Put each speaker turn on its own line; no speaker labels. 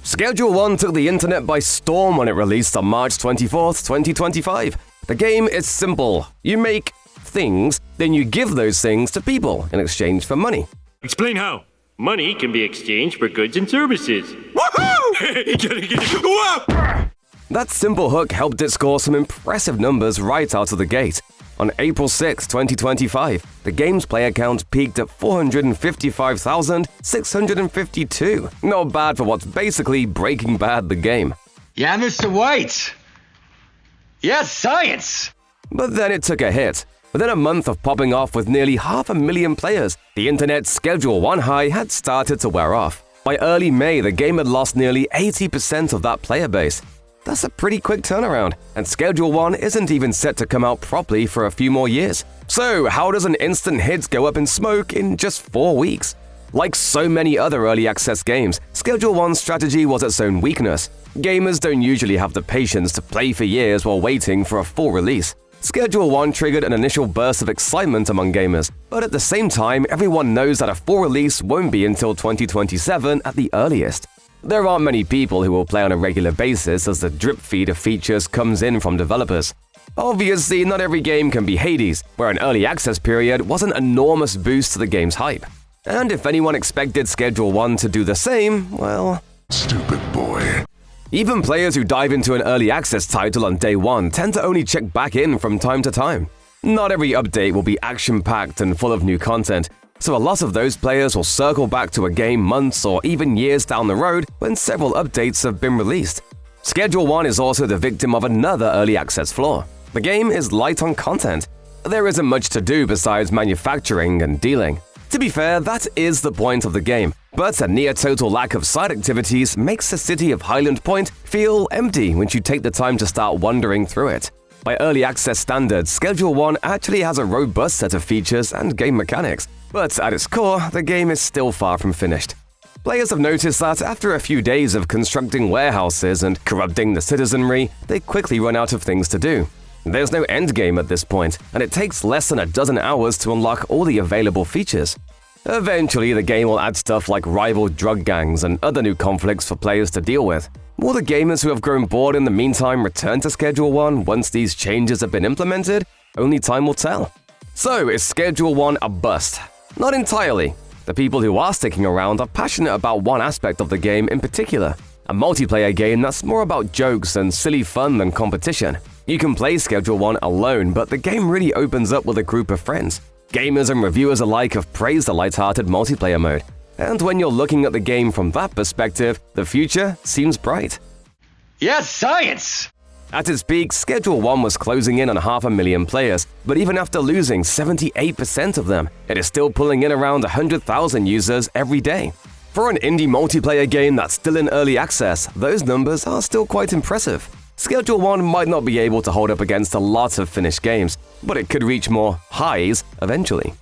Schedule 1 took the internet by storm when it released on March 24th, 2025. The game is simple. You make things, then you give those things to people in exchange for money.
Explain how. Money can be exchanged for goods and services.
Woohoo! That simple hook helped it score some impressive numbers right out of the gate. On April 6, 2025, the game's player count peaked at 455,652. Not bad for what's basically Breaking Bad the game.
Yeah, Mr. White. Yes, science!
But then it took a hit. Within a month of popping off with nearly 500,000 players, the internet's Schedule 1 high had started to wear off. By early May, the game had lost nearly 80% of that player base. That's a pretty quick turnaround, and Schedule 1 isn't even set to come out properly for a few more years. So how does an instant hit go up in smoke in just 4 weeks? Like so many other early access games, Schedule 1's strategy was its own weakness. Gamers don't usually have the patience to play for years while waiting for a full release. Schedule 1 triggered an initial burst of excitement among gamers, but at the same time, everyone knows that a full release won't be until 2027 at the earliest. There aren't many people who will play on a regular basis as the drip feed of features comes in from developers. Obviously, not every game can be Hades, where an early access period was an enormous boost to the game's hype. And if anyone expected Schedule 1 to do the same, well…
Stupid boy.
Even players who dive into an early access title on day 1 tend to only check back in from time to time. Not every update will be action-packed and full of new content, so a lot of those players will circle back to a game months or even years down the road when several updates have been released. Schedule 1 is also the victim of another early access flaw. The game is light on content. There isn't much to do besides manufacturing and dealing. To be fair, that is the point of the game, but a near-total lack of side activities makes the city of Highland Point feel empty once you take the time to start wandering through it. By early access standards, Schedule 1 actually has a robust set of features and game mechanics, but at its core, the game is still far from finished. Players have noticed that after a few days of constructing warehouses and corrupting the citizenry, they quickly run out of things to do. There's no endgame at this point, and it takes less than a dozen hours to unlock all the available features. Eventually, the game will add stuff like rival drug gangs and other new conflicts for players to deal with. Will the gamers who have grown bored in the meantime return to Schedule 1 once these changes have been implemented? Only time will tell. So, is Schedule 1 a bust? Not entirely. The people who are sticking around are passionate about one aspect of the game in particular, a multiplayer game that's more about jokes and silly fun than competition. You can play Schedule 1 alone, but the game really opens up with a group of friends. Gamers and reviewers alike have praised the lighthearted multiplayer mode. And when you're looking at the game from that perspective, the future seems bright.
Yes, science!
At its peak, Schedule 1 was closing in on 500,000 players, but even after losing 78% of them, it is still pulling in around 100,000 users every day. For an indie multiplayer game that's still in early access, those numbers are still quite impressive. Schedule 1 might not be able to hold up against a lot of finished games, but it could reach more highs eventually.